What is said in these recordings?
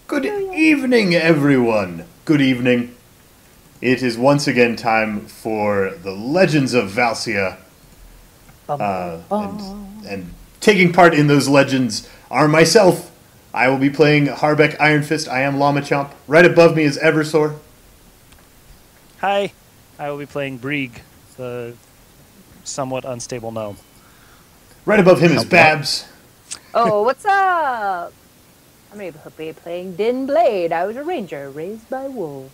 Good evening, everyone. Good evening. It is once again time for the Legends of Valcia. And taking part in those legends are myself. I will be playing Harbeck Ironfist. I am Llama Chomp. Right above me is Eversor. Hi, I will be playing Brieg, the somewhat unstable gnome. Right above him is Babs. Oh, what's up? I'm going to be playing Din Blade. I was a ranger raised by wolves.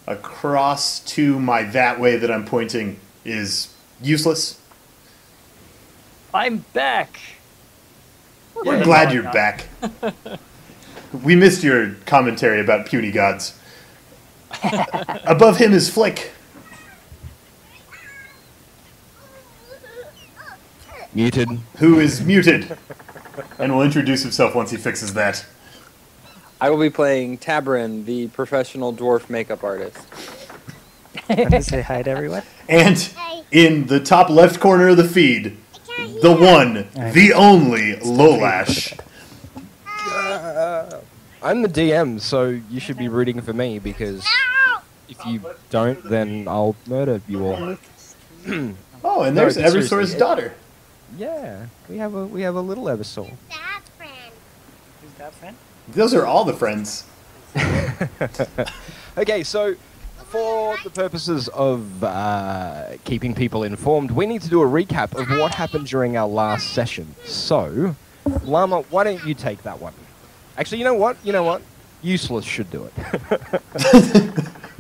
Across to my that way that I'm pointing is Useless. I'm back! We're glad you're back. We missed your commentary about puny gods. Above him is Flick. Muted. Who is muted. And will introduce himself once he fixes that. I will be playing Tabrin, the professional dwarf makeup artist. Say hi to everyone. And in the top left corner of the feed, the one, the only Lolash. I'm the DM, so you should be rooting for me, because if you don't, then I'll murder you all. Oh, and there's No, Eversor's seriously. daughter. Yeah, we have a little Eversoul. Who's that friend? Those are all the friends. Okay, so for the purposes of keeping people informed, we need to do a recap of what happened during our last session. So, Llama, why don't you take that one? Actually, you know what? Useless should do it.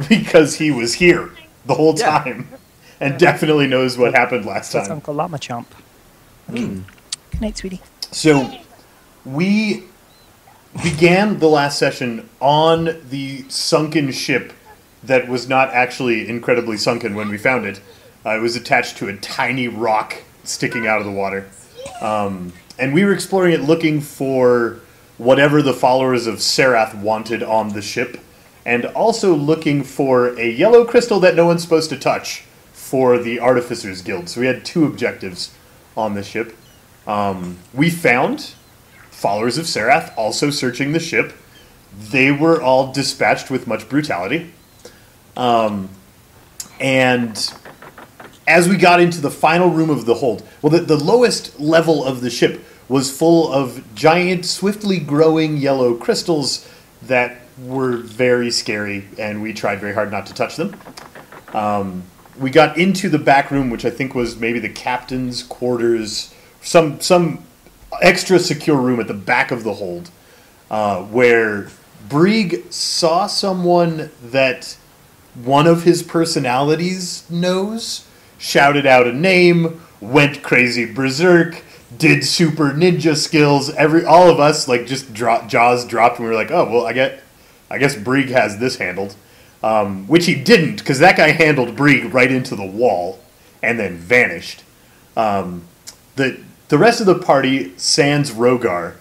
Because he was here the whole Yeah. time. And definitely knows what happened last That's time. Uncle Llama Chomp. Good night, sweetie. So, we began the last session on the sunken ship that was not actually incredibly sunken when we found it. It was attached to a tiny rock sticking out of the water. And we were exploring it looking for whatever the followers of Serath wanted on the ship, and also looking for a yellow crystal that no one's supposed to touch for the Artificers Guild. So we had two objectives on the ship. We found followers of Serath also searching the ship. They were all dispatched with much brutality. And as we got into the final room of the hold, well, the lowest level of the ship was full of giant, swiftly growing yellow crystals that were very scary, and we tried very hard not to touch them. We got into the back room, which I think was maybe the captain's quarters, some extra secure room at the back of the hold, where Brieg saw someone that one of his personalities knows, shouted out a name, went crazy berserk, did super ninja skills. All of us just jaws dropped, and we were like, oh well, I guess Brieg has this handled. Which he didn't, because that guy handled Brieg right into the wall and then vanished. The rest of the party, sans Rogar,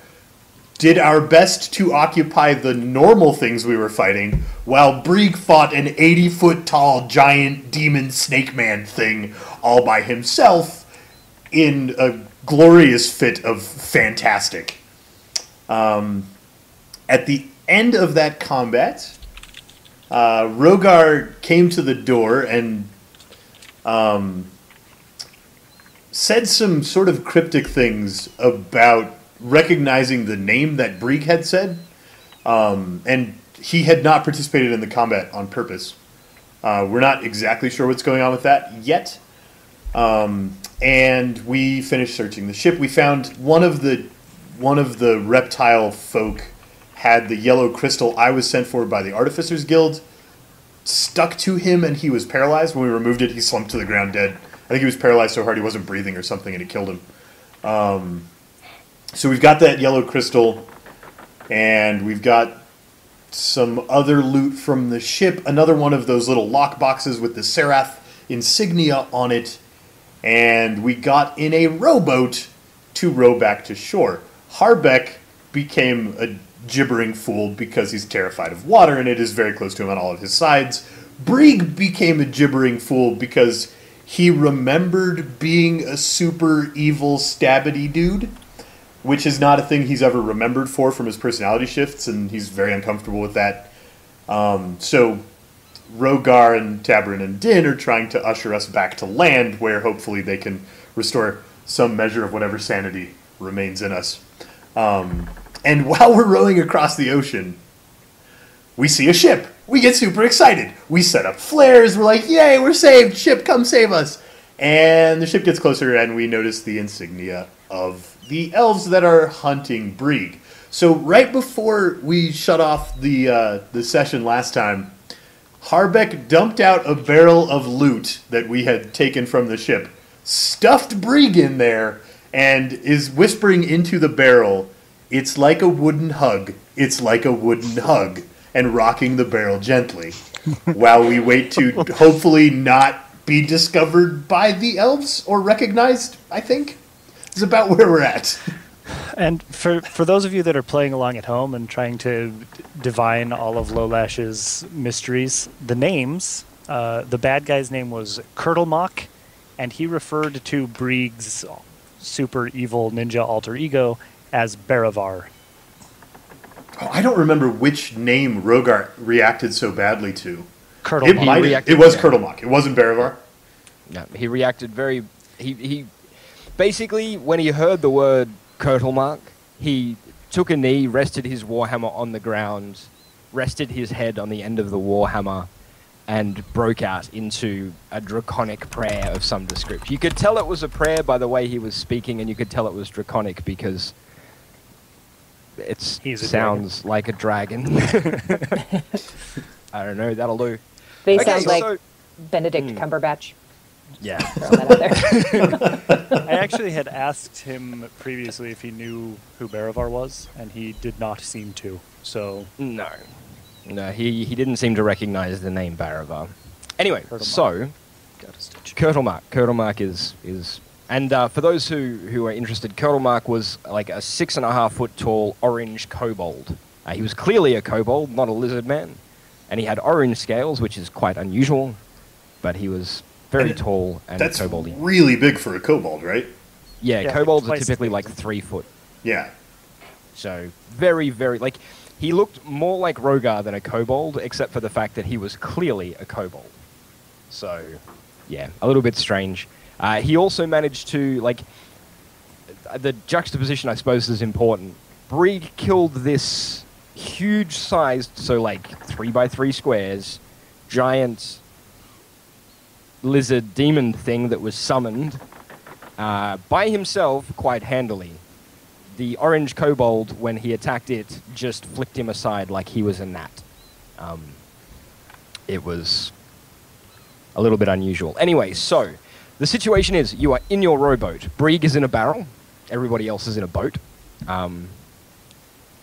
did our best to occupy the normal things we were fighting, while Brieg fought an 80-foot-tall giant demon snake man thing all by himself in a glorious fit of fantastic. At the end of that combat, Rogar came to the door and said some sort of cryptic things about recognizing the name that Brieg had said, and he had not participated in the combat on purpose. We're not exactly sure what's going on with that yet, and we finished searching the ship. We found one of the reptile folk had the yellow crystal I was sent for by the Artificers Guild stuck to him, and he was paralyzed. When we removed it, he slumped to the ground dead. I think he was paralyzed so hard he wasn't breathing or something, and it killed him. So we've got that yellow crystal, and we've got some other loot from the ship. Another one of those little lock boxes with the Serath insignia on it, and we got in a rowboat to row back to shore. Harbeck became a gibbering fool because he's terrified of water, and it is very close to him on all of his sides. Brieg became a gibbering fool because he remembered being a super evil stabbity dude, which is not a thing he's ever remembered from his personality shifts, and he's very uncomfortable with that. So Rogar and Tabarin and Din are trying to usher us back to land, where hopefully they can restore some measure of whatever sanity remains in us. And while we're rowing across the ocean, we see a ship. We get super excited. We set up flares. We're like, yay, we're saved. Ship, come save us. And the ship gets closer, and we notice the insignia of the elves that are hunting Brieg. So right before we shut off the session last time, Harbeck dumped out a barrel of loot that we had taken from the ship, stuffed Brieg in there, and is whispering into the barrel, "It's like a wooden hug. It's like a wooden hug," and rocking the barrel gently while we wait to hopefully not be discovered by the elves or recognized, I think. Is about where we're at. And for those of you that are playing along at home and trying to divine all of Lolash's mysteries, the names, the bad guy's name was Kurtlemock, and he referred to Brieg's super evil ninja alter ego as Baravar. Oh, I don't remember which name Rogar reacted so badly to. Kurtlemock. It was Kurtlemock. It wasn't Baravar. No, he reacted very... He basically, when he heard the word Kurtlemock, he took a knee, rested his warhammer on the ground, rested his head on the end of the warhammer, and broke out into a draconic prayer of some description. You could tell it was a prayer by the way he was speaking, and you could tell it was draconic because it sounds like a dragon. I don't know, that'll do. They Okay, sound like so- Benedict Cumberbatch. Yeah. Throw that out there. I actually had asked him previously if he knew who Baravar was, and he did not seem to. So No, he didn't seem to recognize the name Baravar. Anyway, Kurtlemock. so got a stitch. Kurtlemock is and for those who are interested, Kurtlemock was like a 6.5 foot tall orange kobold. He was clearly a kobold, not a lizard man, and he had orange scales, which is quite unusual. But he was very tall and That's koboldy. really big for a kobold, right? Yeah, Yeah, kobolds are twice typically the like big. 3 foot. Yeah. So very, very like he looked more like Rogar than a kobold, except for the fact that he was clearly a kobold. So yeah, a little bit strange. He also managed to like the juxtaposition, I suppose, is important. Brieg killed this huge-sized, so like 3x3 squares, giant lizard demon thing that was summoned by himself quite handily. The orange kobold, when he attacked it, just flicked him aside like he was a gnat. It was a little bit unusual. Anyway, so the situation is you are in your rowboat. Brieg is in a barrel. Everybody else is in a boat.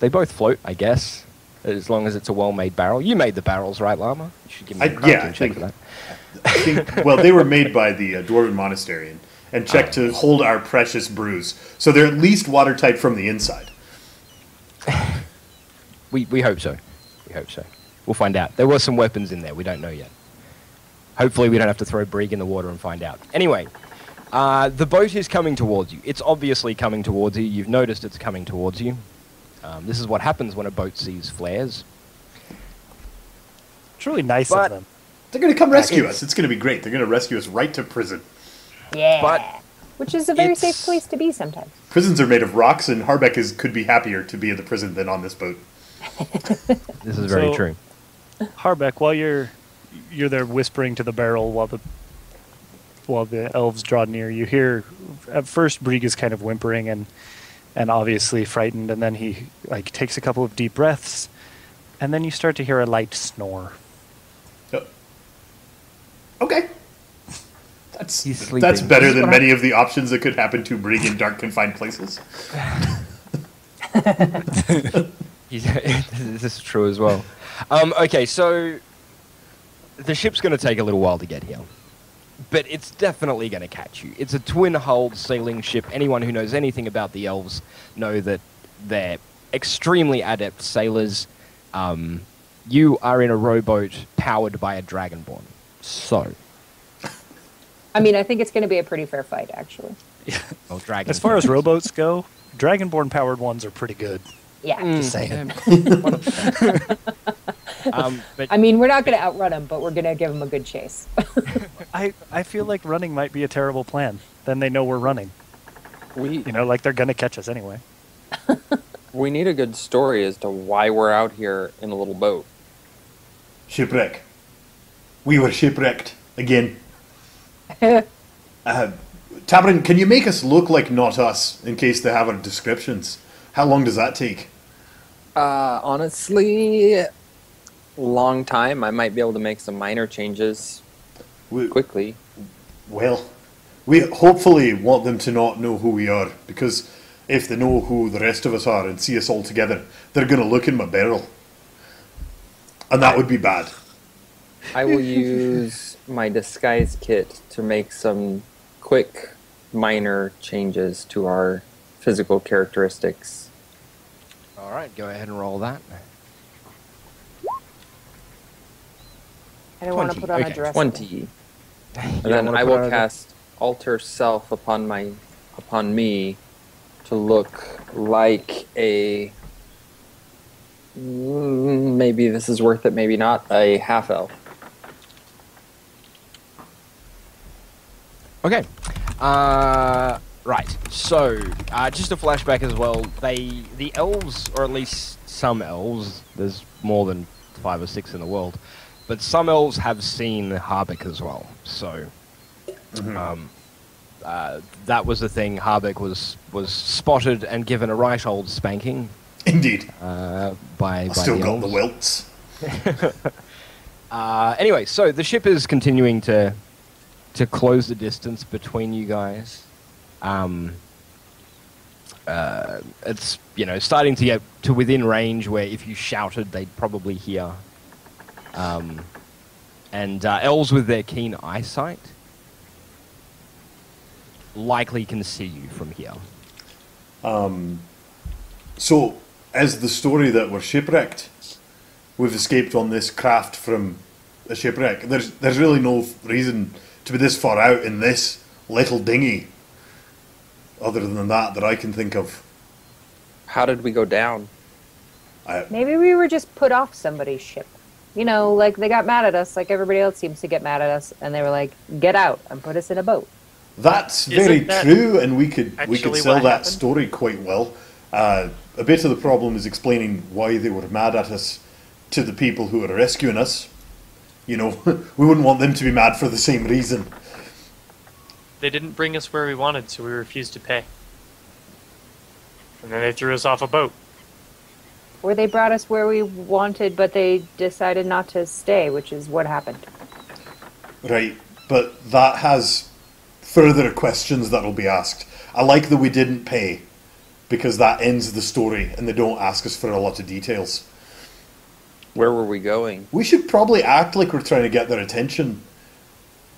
They both float, I guess, as long as it's a well-made barrel. You made the barrels, right, Llama? You should give me a I check for that. think, well, they were made by the Dwarven Monastery and checked to hold our precious brews. So they're at least watertight from the inside. We hope so. We hope so. We'll find out. There were some weapons in there. We don't know yet. Hopefully we don't have to throw Brieg in the water and find out. Anyway, the boat is coming towards you. It's obviously coming towards you. You've noticed it's coming towards you. This is what happens when a boat sees flares. It's really nice But- of them. They're going to come rescue it's- us. It's going to be great. They're going to rescue us right to prison. Yeah. But Which is a very it's- safe place to be sometimes. Prisons are made of rocks, and Harbeck could be happier to be in the prison than on this boat. This is very So- true. Harbeck, while you're there whispering to the barrel while the elves draw near, you hear at first Brieg is kind of whimpering and obviously frightened, and then he like takes a couple of deep breaths, and then you start to hear a light snore. Okay. He's sleeping. That's better This is than what many of the options that could happen to Brieg in dark, confined places. This is true as well. Okay, so the ship's going to take a little while to get here, but it's definitely going to catch you. It's a twin-hulled sailing ship. Anyone who knows anything about the elves know that they're extremely adept sailors. You are in a rowboat powered by a dragonborn. So, I mean, I think it's going to be a pretty fair fight, actually. Well, dragon. As far as rowboats go, Dragonborn powered ones are pretty good. Yeah. Just saying. But I mean, we're not going to outrun them, but we're going to give them a good chase. I feel like running might be a terrible plan. Then they know we're running. We Like they're gonna catch us anyway. we need a good story as to why we're out here in a little boat. Shipwreck. We were shipwrecked again. Tabrin, can you make us look like not us in case they have our descriptions? How long does that take? Honestly, long time. I might be able to make some minor changes quickly. Well, we hopefully want them to not know who we are, because if they know who the rest of us are and see us all together, they're going to look in my barrel. And that would be bad. I will use my disguise kit to make some quick, minor changes to our physical characteristics. all right, go ahead and roll that. I don't want to 20, put on okay. a dress. 20. And You don't then wanna I put will on a- cast Alter Self upon me to look like a... maybe this is worth it, maybe not. A half-elf. Okay. Right. So, just a flashback as well. The elves, or at least some elves, there's more than 5 or 6 in the world, but some elves have seen Harbeck as well. So, that was the thing. Harbeck was spotted and given a right old spanking Indeed. by I still the got the elves. welts. Anyway, so the ship is continuing to close the distance between you guys. It's starting to get to within range where if you shouted, they'd probably hear. And elves with their keen eyesight likely can see you from here. So, as the story that we're shipwrecked, we've escaped on this craft from a shipwreck. There's really no reason to be this far out in this little dinghy, other than that I can think of. How did we go down? Maybe we were just put off somebody's ship. Like they got mad at us, like everybody else seems to get mad at us, and they were like, "Get out and put us in a boat." That's Isn't very that true, and we could actually sell what that happened? story quite well. A bit of the problem is explaining why they were mad at us to the people who are rescuing us. We wouldn't want them to be mad for the same reason. They didn't bring us where we wanted, so we refused to pay. And then they threw us off a boat. Or they brought us where we wanted, but they decided not to stay, which is what happened. Right, but that has further questions that'll be asked. I like that we didn't pay, because that ends the story, and they don't ask us for a lot of details. Where were we going? We should probably act like we're trying to get their attention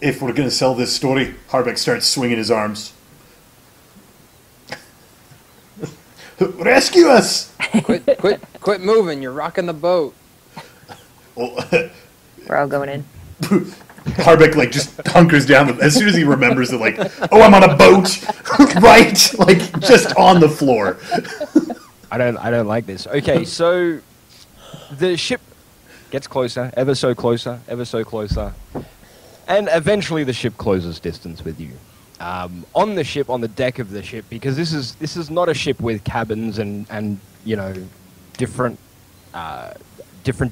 if we're going to sell this story. Harbeck starts swinging his arms. Rescue us! Quit moving! You're rocking the boat. Oh, We're all going in. Harbeck just hunkers down as soon as he remembers it. Oh, I'm on a boat, right? Just on the floor. I don't like this. Okay, so the ship gets closer, ever so closer, ever so closer, and eventually the ship closes distance with you. On the ship, on the deck of the ship, because this is not a ship with cabins and different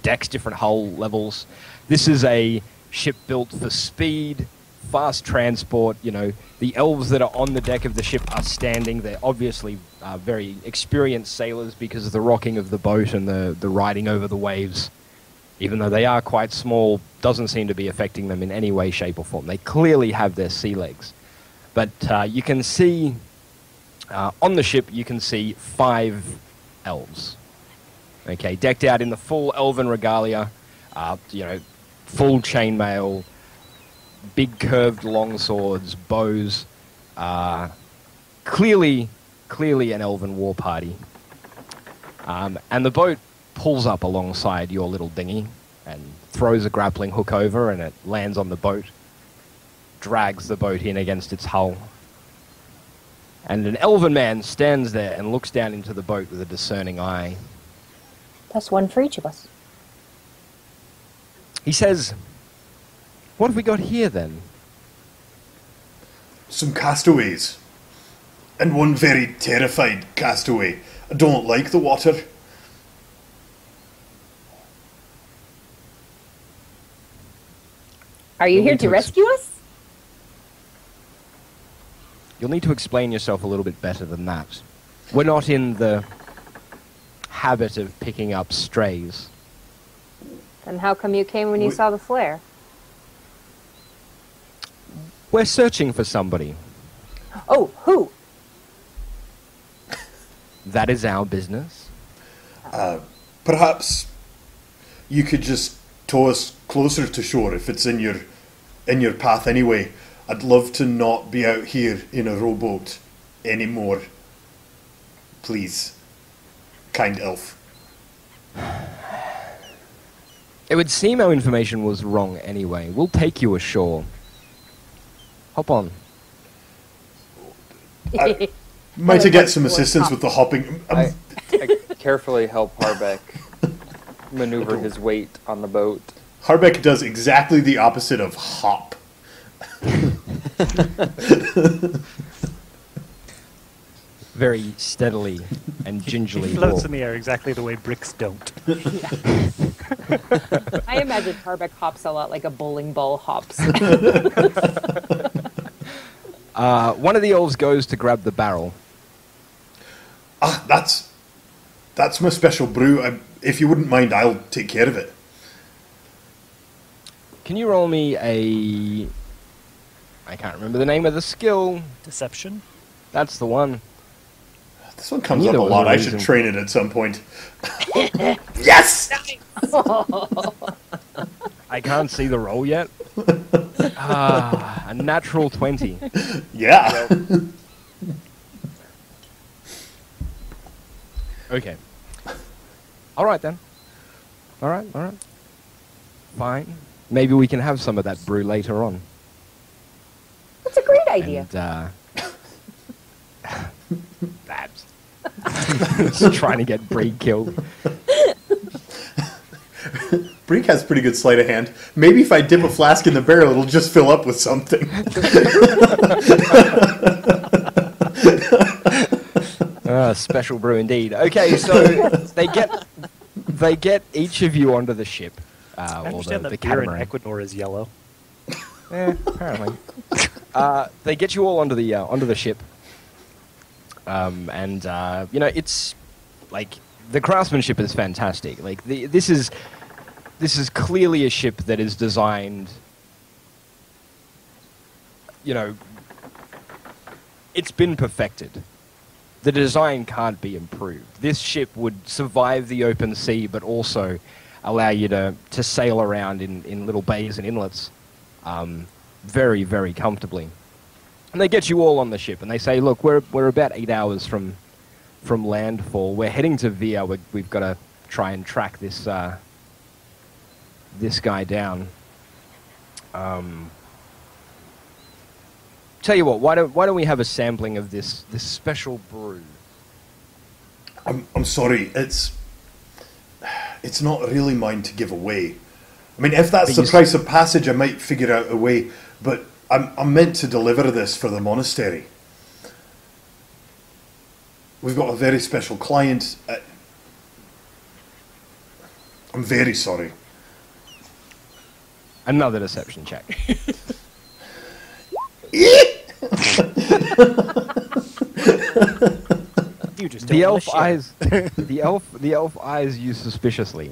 decks, different hull levels. This is a ship built for speed, fast transport. The elves that are on the deck of the ship are standing. They're obviously very experienced sailors because of the rocking of the boat and the riding over the waves. Even though they are quite small, doesn't seem to be affecting them in any way, shape, or form. They clearly have their sea legs. But you can see, on the ship, you can see 5 elves. Okay, decked out in the full elven regalia, full chainmail, big curved long swords, bows. Clearly an elven war party. And the boat pulls up alongside your little dinghy and throws a grappling hook over, and it lands on the boat, drags the boat in against its hull. And an elven man stands there and looks down into the boat with a discerning eye. That's one for each of us. He says, "What have we got here, then?" Some castaways. And one very terrified castaway. I don't like the water. Are you You'll here need to to rescue us? You'll need to explain yourself a little bit better than that. We're not in the habit of picking up strays. Then how come you came when you We- saw the flare? We're searching for somebody. Oh, who? That is our business. Perhaps you could just tow us closer to shore if it's in your path anyway. I'd love to not be out here in a rowboat anymore. Please. Kind elf. It would seem our information was wrong anyway. We'll take you ashore. Hop on. Might I like get some what- assistance with the hopping? I carefully help Harbeck maneuver his weight on the boat. Harbeck does exactly the opposite of hop. Very steadily and gingerly He floats walk. in the air exactly the way bricks don't. I imagine Harbeck hops a lot like a bowling ball hops. One of the elves goes to grab the barrel. Ah, that's my special brew. If you wouldn't mind, I'll take care of it. Can you roll me a... I can't remember the name of the skill. Deception? That's the one. This one comes up Neither a was lot. a I should reason. train it at some point. Yes! I can't see the roll yet. A natural 20. Yeah. Okay. All right then. All right. Fine. Maybe we can have some of that brew later on. That's a great idea. And, Babs. Just trying to get Bree killed. Breek has pretty good sleight of hand. Maybe if I dip a flask in the barrel, it'll just fill up with something. Special brew indeed. Okay, so they get each of you onto the ship. I Or understand the that beer in catamaran. Ecuador is yellow. Apparently. They get you all onto the ship. It's like the craftsmanship is fantastic. Like this is clearly a ship that is designed. It's been perfected. The design can't be improved. This ship would survive the open sea, but also allow you to sail around in little bays and inlets very, very comfortably. And they get you all on the ship, and they say, look, we're about 8 hours from landfall. We're heading to Via. We've got to try and track this guy down. Tell you what, why don't we have a sampling of this special brew? I'm sorry, it's not really mine to give away. I mean, if that's But the you price of passage, I might figure out a way. But I'm meant to deliver this for the monastery. We've got a very special client. I'm very sorry. Another deception check. You just The don't wanna elf share. eyes. The elf eyes you suspiciously.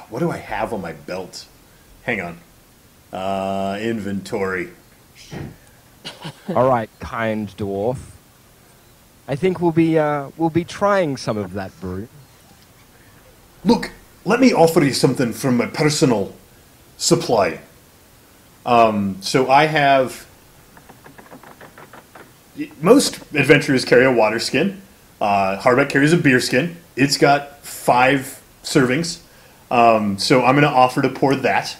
What do I have on my belt? Hang on. Inventory. All right, kind dwarf. I think we'll be trying some of that brew. Look, let me offer you something from my personal supply. So I have... Most adventurers carry a water skin. Harbeck carries a beer skin. It's got 5 servings. So I'm going to offer to pour that.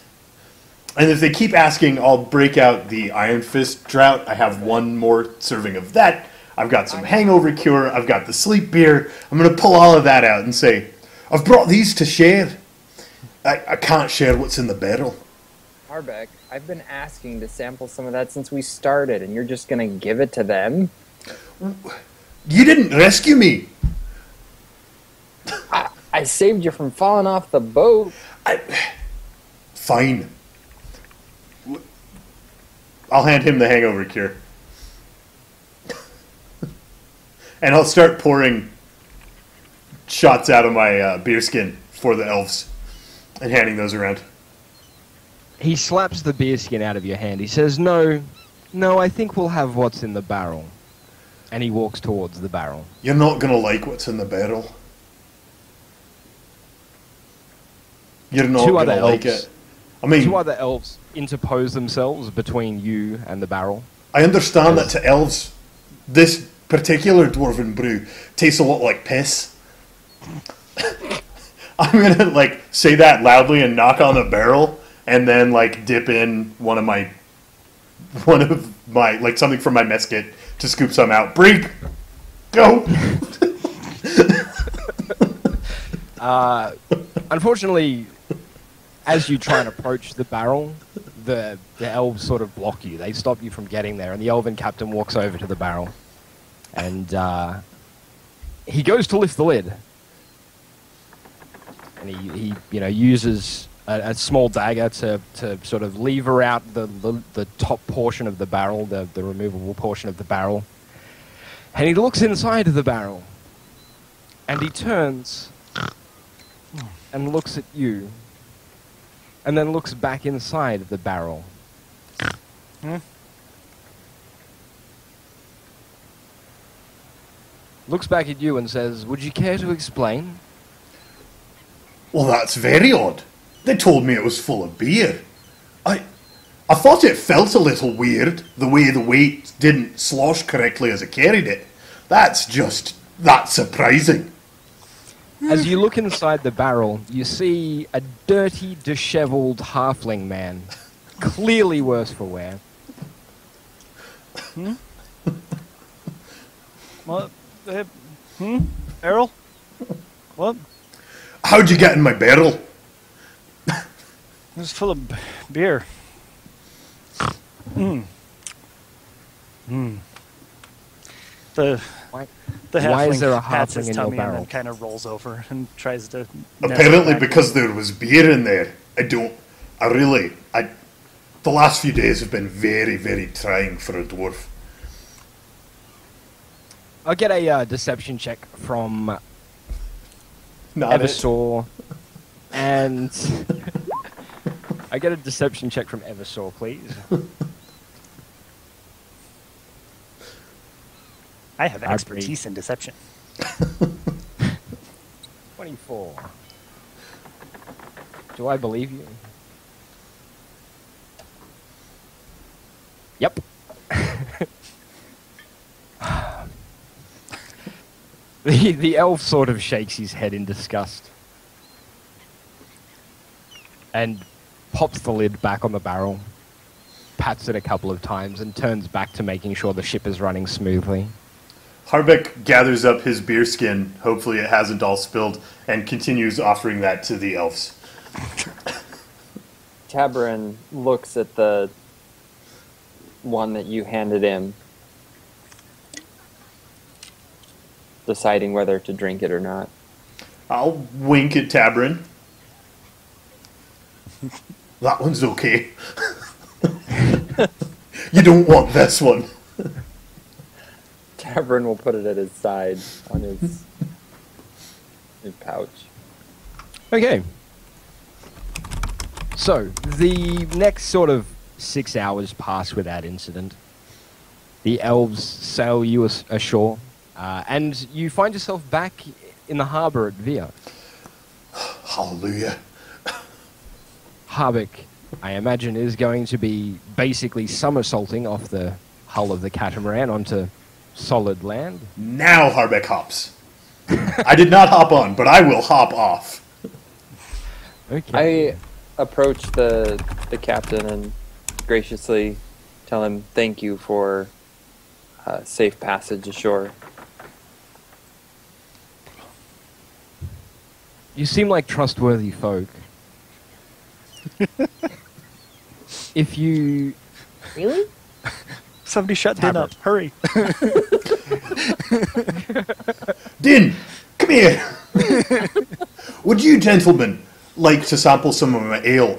And if they keep asking, I'll break out the Iron Fist drought. I have one more serving of that. I've got some hangover cure. I've got the sleep beer. I'm going to pull all of that out and say, I've brought these to share. I can't share what's in the barrel. Harbeck, I've been asking to sample some of that since we started, and you're just going to give it to them? You didn't rescue me. I saved you from falling off the boat. Fine. I'll hand him the hangover cure. And I'll start pouring shots out of my beer skin for the elves and handing those around. He slaps the beer skin out of your hand. He says, no, I think we'll have what's in the barrel. And he walks towards the barrel. You're not going to like what's in the barrel. You're not going to like it. I mean, 2 other elves interpose themselves between you and the barrel. I understand that to elves, this particular dwarven brew tastes a lot like piss. I'm going to, say that loudly and knock on the barrel, and then, dip in one of my, something from my mess kit to scoop some out. Brink! Go! Unfortunately, as you try and approach the barrel, the elves sort of block you. They stop you from getting there, and the elven captain walks over to the barrel. And he goes to lift the lid. And he uses a small dagger to sort of lever out the top portion of the barrel, the removable portion of the barrel. And he looks inside of the barrel. And he turns and looks at you. And then looks back inside of the barrel. Looks back at you and says, would you care to explain? Well, that's very odd. They told me it was full of beer. I thought it felt a little weird, the way the weight didn't slosh correctly as I carried it. That's surprising. As you look inside the barrel, you see a dirty, disheveled halfling man. Clearly worse for wear. What? Errol? What? How'd you get in my barrel? It was full of beer. The Why is there a halfling pats halfling his in your tummy and barrel? then kind of rolls over and tries to... Apparently because there was beer in there. The last few days have been very, very trying for a dwarf. I'll get a deception check from Not it. Eversaw. And... I get a deception check from Eversaw, please. I have expertise in deception. 24. Do I believe you? Yep. The elf sort of shakes his head in disgust. And pops the lid back on the barrel, pats it a couple of times, and turns back to making sure the ship is running smoothly. Harbeck gathers up his beer skin, hopefully it hasn't all spilled, and continues offering that to the elves. Tabrin looks at the one that you handed him, deciding whether to drink it or not. I'll wink at Tabrin. That one's okay. You don't want this one. Tabrin will put it at his side on his pouch. Okay. So, the next sort of 6 hours pass without incident. The elves sail you ashore, and you find yourself back in the harbour at Via. Hallelujah. Harbeck, I imagine, is going to be basically somersaulting off the hull of the catamaran onto solid land. Now Harbeck hops. I did not hop on, but I will hop off. Okay. approach the captain and graciously tell him thank you for safe passage ashore. You seem like trustworthy folk. If you... Really? Somebody shut Din up. Hurry. Din, come here. Would you gentlemen like to sample some of my ale?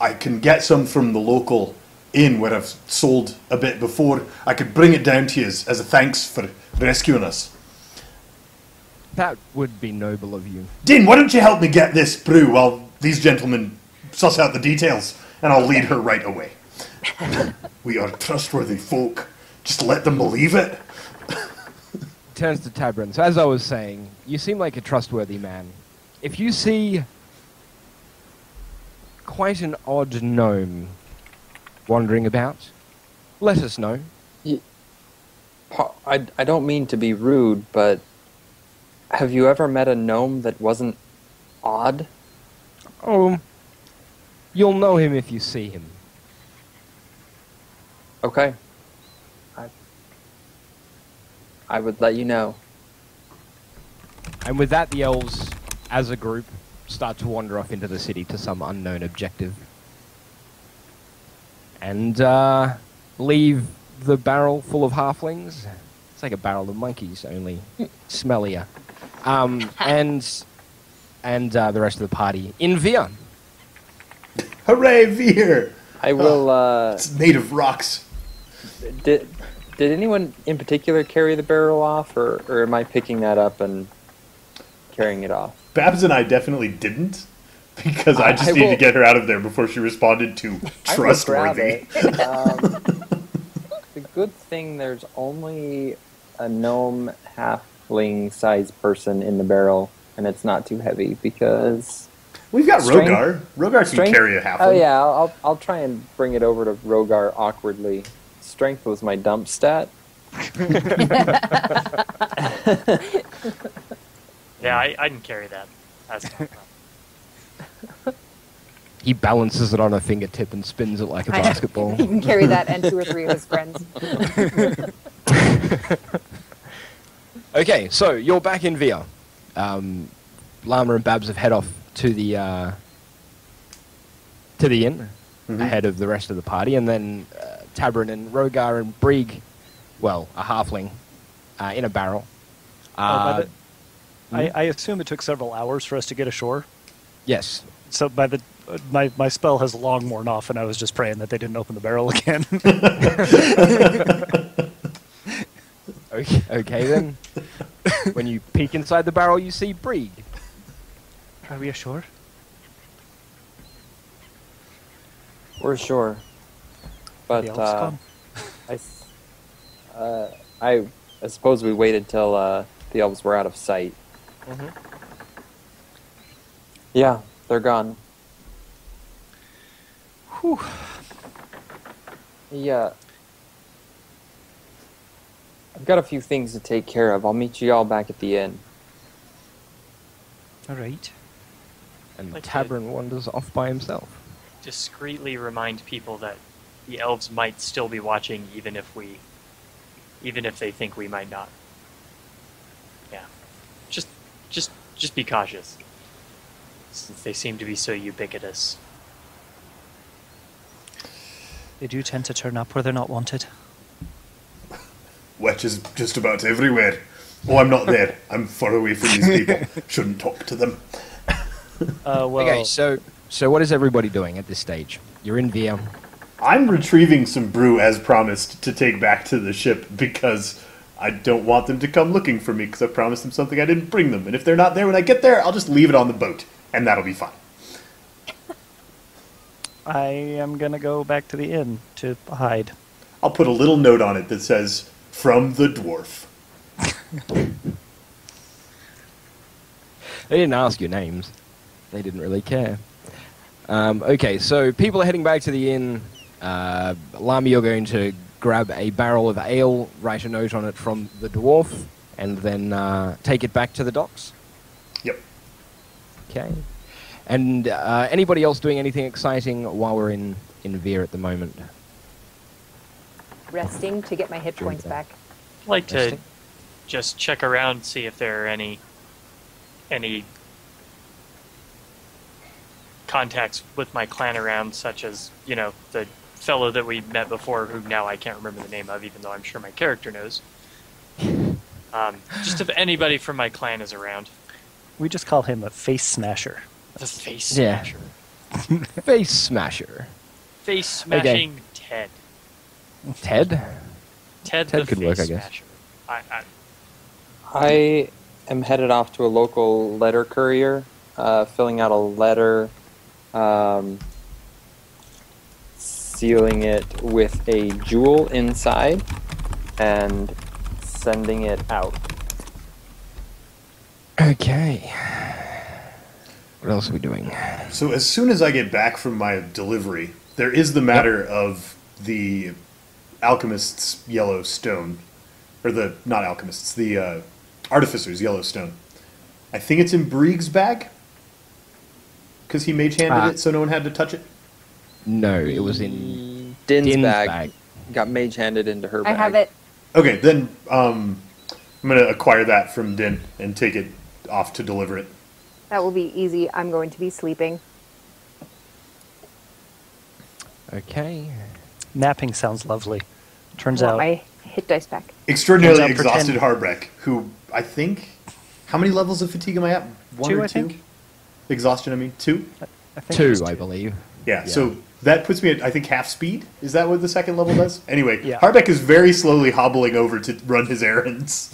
I can get some from the local inn where I've sold a bit before. I could bring it down to you as a thanks for rescuing us. That would be noble of you. Din, why don't you help me get this brew while these gentlemen suss out the details, and I'll lead her right away. We are trustworthy folk. Just let them believe it. Turns to Tabrin. So as I was saying, you seem like a trustworthy man. If you see quite an odd gnome wandering about, let us know. I don't mean to be rude, but have you ever met a gnome that wasn't odd? Oh, you'll know him if you see him. Okay. I would let you know. And with that, the elves, as a group, start to wander off into the city to some unknown objective. And leave the barrel full of halflings. It's like a barrel of monkeys, only smellier. And the rest of the party in Via. Hooray, Veer! I will, It's made of rocks. Did anyone in particular carry the barrel off, or am I picking that up and carrying it off? Babs and I definitely didn't, because I just needed to get her out of there before she responded to trustworthy. The good thing, there's only a gnome halfling-sized person in the barrel, and it's not too heavy, because... We've got Strength- Rogar. Rogar can carry a halfling. Oh yeah, I'll try and bring it over to Rogar awkwardly. Strength was my dump stat. Yeah, I can carry that. That's no problem. He balances it on a fingertip and spins it like a basketball. He can carry that and 2 or 3 of his friends. Okay, so you're back in Via. Llama and Babs have head off to the inn ahead of the rest of the party, and then Tabrin and Rogar and Brieg, well, a halfling, in a barrel. I assume it took several hours for us to get ashore. Yes. So by the my spell has long worn off, and I was just praying that they didn't open the barrel again. Okay then. When you peek inside the barrel, you see Brieg. Are we ashore? We're sure, but The elf's gone. I suppose we waited till the elves were out of sight. Mm-hmm. Yeah, they're gone. Whew. Yeah. I've got a few things to take care of. I'll meet you all back at the inn. All right. And Like Tabrin wanders off by himself. Discreetly remind people that the elves might still be watching, even if they think we might not. Yeah. Just be cautious, since they seem to be so ubiquitous. They do tend to turn up where they're not wanted. Witches just about everywhere. Oh, I'm not there. I'm far away from these people. Shouldn't talk to them. Well, Okay, so what is everybody doing at this stage? You're in Via. I'm retrieving some brew as promised to take back to the ship because I don't want them to come looking for me because I promised them something I didn't bring them. And if they're not there when I get there, I'll just leave it on the boat and that'll be fine. I am gonna go back to the inn to hide. I'll put a little note on it that says, "From the dwarf." They didn't ask your names. They didn't really care. Okay, so people are heading back to the inn. Lamy, you're going to grab a barrel of ale, write a note on it from the dwarf, and then take it back to the docks. Yep. Okay. And anybody else doing anything exciting while we're in Veer at the moment? Resting to get my hit points back. I'd like to Interesting. just check around, see if there are any contacts with my clan around, such as, you know, the fellow that we met before, who now I can't remember the name of, even though I'm sure my character knows. Just if anybody from my clan is around. We just call him a face smasher. The face Yeah. smasher. Face Smasher. Face smashing Ted. Ted? Ted Ted the could face work, I guess. smasher. I am headed off to a local letter courier, filling out a letter, sealing it with a jewel inside, and sending it out. Okay. What else are we doing? So as soon as I get back from my delivery, there is the matter of the alchemist's yellow stone, or the not alchemists, the artificer's yellow stone. I think it's in Brieg's bag because he mage handed it, so no one had to touch it. No, it was in Din's Din's bag, bag. got mage handed into her I bag. have it. Okay, then I'm gonna acquire that from Din and take it off to deliver it. That will be easy. I'm going to be sleeping. Okay. Napping sounds lovely. Turns I want out my hit dice back. Extraordinarily Turns out exhausted pretend- Harbeck, who I think, how many levels of fatigue am I at? One Two, or I two? think. Exhaustion, I mean, two? I think it was 2, I two. believe. Yeah, Yeah. so that puts me at, I think, half speed. Is that what the second level does? Anyway, Yeah. Harbeck is very slowly hobbling over to run his errands.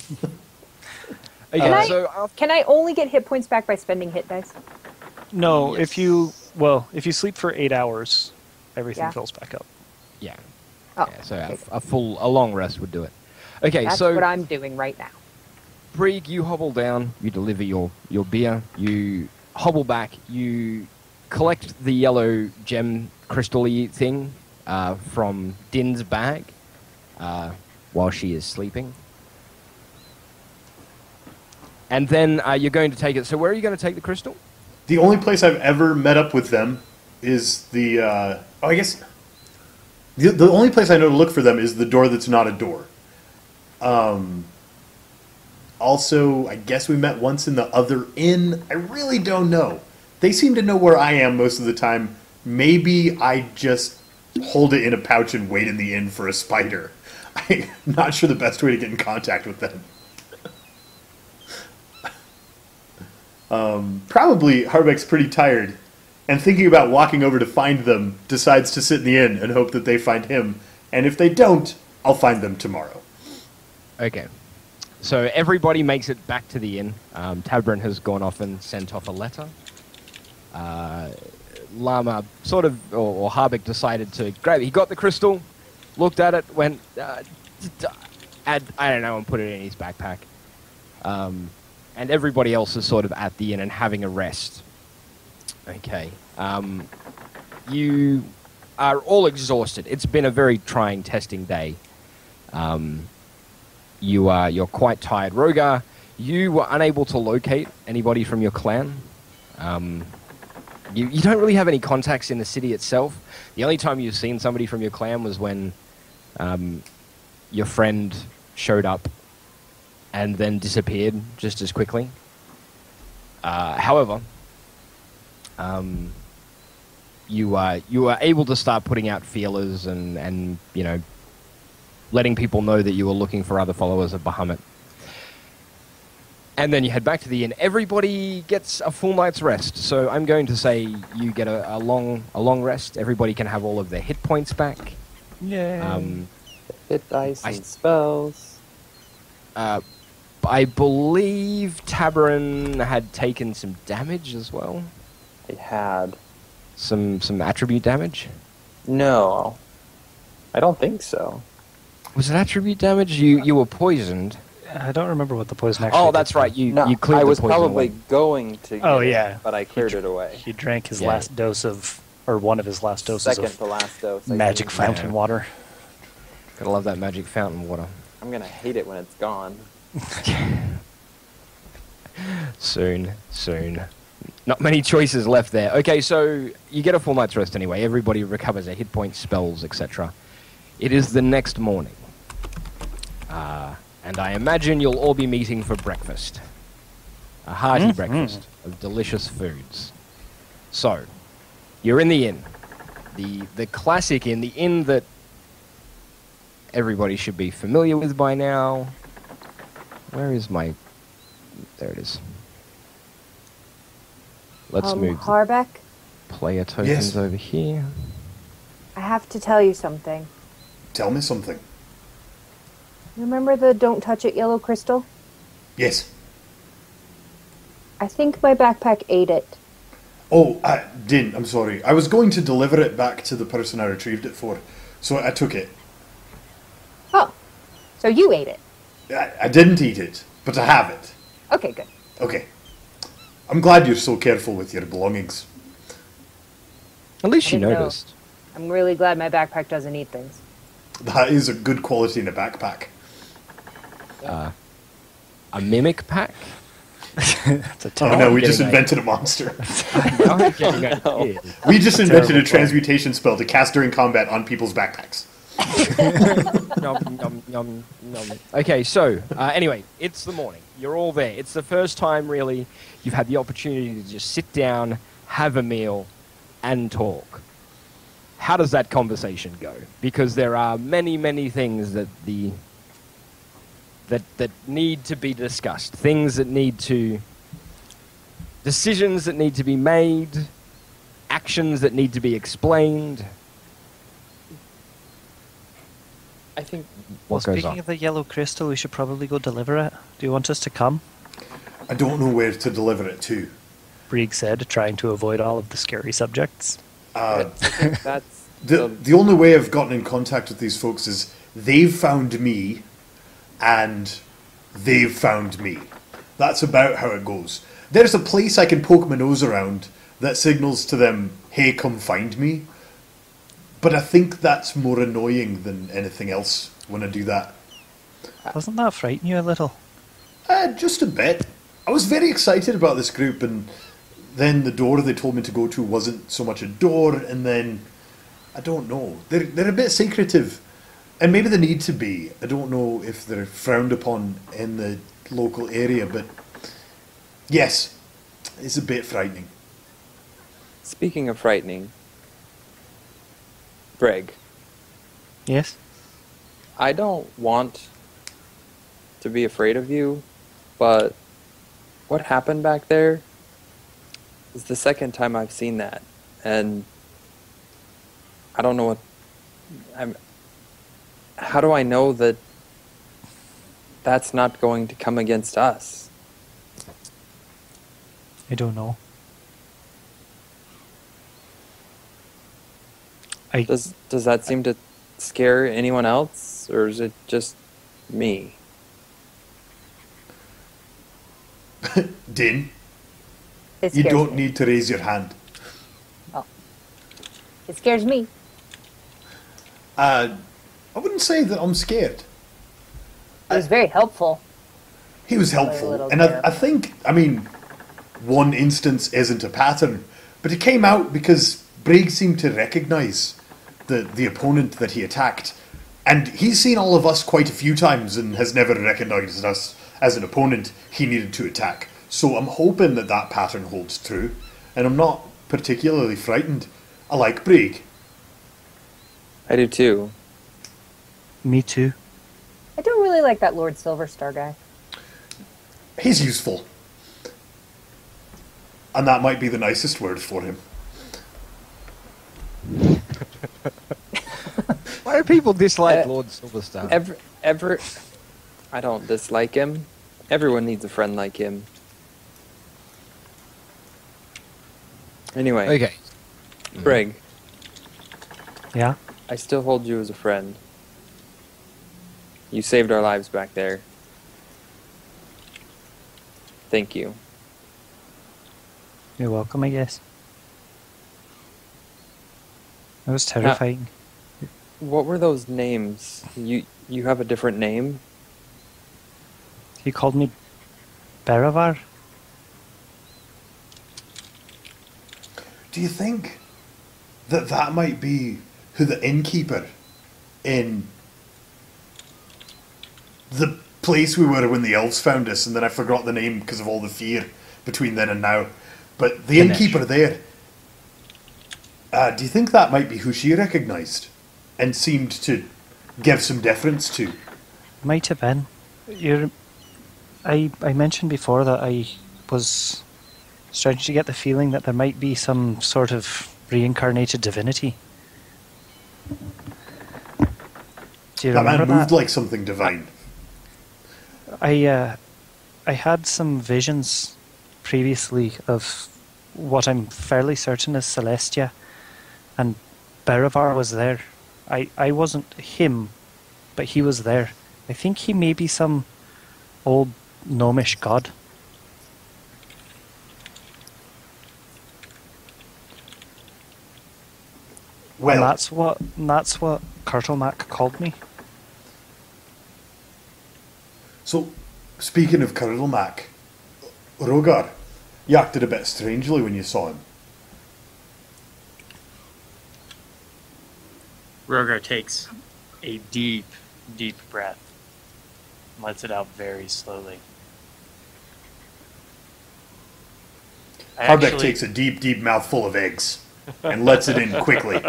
Okay, Can I- so after, Can I only get hit points back by spending hit dice? No, if you sleep for 8 hours, everything Yeah. fills back up. yeah. Oh, Yeah, so okay. a long rest would do it. Okay, That's so what I'm doing right now. Brieg, you hobble down, you deliver your beer, you hobble back, you collect the yellow gem crystal-y thing from Din's bag while she is sleeping. And then you're going to take it. So where are you going to take the crystal? The only place I've ever met up with them is the, I guess, the only place I know to look for them is the door that's not a door. Also, I guess we met once in the other inn. I really don't know. They seem to know where I am most of the time. Maybe I just hold it in a pouch and wait in the inn for a spider. I'm not sure the best way to get in contact with them. Probably Harbeck's pretty tired, and thinking about walking over to find them, decides to sit in the inn and hope that they find him. And if they don't, I'll find them tomorrow. Okay. So everybody makes it back to the inn. Tabrin has gone off and sent off a letter. Lama sort of, or Harbeck decided to grab it. He got the crystal, looked at it, went, I don't know, and put it in his backpack. And everybody else is sort of at the inn and having a rest. Okay. You are all exhausted. It's been a very trying testing day. You're quite tired. Rogar, you were unable to locate anybody from your clan. You don't really have any contacts in the city itself. The only time you've seen somebody from your clan was when your friend showed up and then disappeared just as quickly. However, you were able to start putting out feelers and you know, letting people know that you were looking for other followers of Bahamut. And then you head back to the inn. Everybody gets a full night's rest. So I'm going to say you get a long rest. Everybody can have all of their hit points back. Yeah. Hit dice and spells. I believe Tabarin had taken some damage as well. It had. Some attribute damage. No. I don't think so. Was it attribute damage? You were poisoned. I don't remember what the poison actually Oh, did that's to right. him. You No, cleared I the was poison probably away. going to get Oh, it, yeah. but I cleared it away. He drank his Yeah. last dose of, or one of his last doses Second of to last dose. I magic think. fountain water. Gotta love that magic fountain water. I'm gonna hate it when it's gone. Soon. Not many choices left there. Okay, so you get a full night's rest anyway. Everybody recovers their hit points, spells, etc. It is the next morning. And I imagine you'll all be meeting for breakfast. A hearty breakfast of delicious foods. So, you're in the inn. The classic inn, the inn that everybody should be familiar with by now. Where is my... There it is. Let's move Harbeck, player tokens over here. I have to tell you something. Tell me something. Remember the don't touch it yellow crystal? Yes. I think my backpack ate it. Oh, Din, I'm sorry. I was going to deliver it back to the person I retrieved it for, so I took it. Oh, so you ate it. I didn't eat it, but I have it. Okay, good. Okay. I'm glad you're so careful with your belongings. At least I you didn't know. noticed. I'm really glad my backpack doesn't eat things. That is a good quality in a backpack. A mimic pack? It's a Oh terrible. no, we getting just it. invented a monster. Now I'm getting ideas. We just invented a Terrible transmutation spell to cast during combat on people's backpacks. Nom, nom, nom, nom. Okay, so, anyway, it's the morning. You're all there. It's the first time, really, you've had the opportunity to just sit down, have a meal, and talk. How does that conversation go? Because there are many, many things that that need to be discussed. Things that need to... Decisions that need to be made. Actions that need to be explained. I think Well, What goes speaking on? of the yellow crystal, we should probably go deliver it. Do you want us to come? I don't know where to deliver it to. Brieg said, trying to avoid all of the scary subjects. I think that's The only way I've gotten in contact with these folks is they've found me and they've found me. That's about how it goes. There's a place I can poke my nose around that signals to them, hey, come find me. But I think that's more annoying than anything else when I do that. Doesn't that frighten you a little? Just a bit. I was very excited about this group, and then the door they told me to go to wasn't so much a door, and then I don't know. They're a bit secretive, and maybe they need to be. I don't know if they're frowned upon in the local area, but yes, it's a bit frightening. speaking of frightening. Greg, Yes? I don't want to be afraid of you, but what happened back there is the second time I've seen that, and I don't know what how do I know that that's not going to come against us? I don't know. Does that seem to scare anyone else, or is it just me? Din, It you scares don't me. need to raise your hand. It scares me. I wouldn't say that I'm scared. It was very helpful. He was Play a helpful, little and there. I think, I mean, one instance isn't a pattern, but it came out because Braig seemed to recognise the opponent that he attacked, and he's seen all of us quite a few times and has never recognised us as an opponent he needed to attack. So I'm hoping that that pattern holds true, and I'm not particularly frightened. I like Braig. I do too. Me too. I don't really like that Lord Silverstar guy. He's useful. And that might be the nicest word for him. Why do people dislike Lord Silverstar? I don't dislike him. Everyone needs a friend like him. Anyway, Okay. Greg, Yeah? I still hold you as a friend. You saved our lives back there. Thank you. You're welcome, I guess. It was terrifying. What were those names? You have a different name? He called me Baravar. Do you think that that might be who the innkeeper in the place we were when the elves found us, and then I forgot the name because of all the fear between then and now. But the innkeeper there, do you think that might be who she recognised and seemed to give some deference to? Might have been. I mentioned before that I was starting to get the feeling that there might be some sort of reincarnated divinity. Do you That man remember moved that? like something divine. I had some visions previously of what I'm fairly certain is Celestia, and Berivar was there. I wasn't him, but he was there. I think he may be some old gnomish god. Well, And that's what Kurtlemak called me. so speaking of Kurtlemak, Rogar, you acted a bit strangely when you saw him. Rogar takes a deep, deep breath and lets it out very slowly. Harbeck takes a deep, deep mouthful of eggs and lets it in quickly.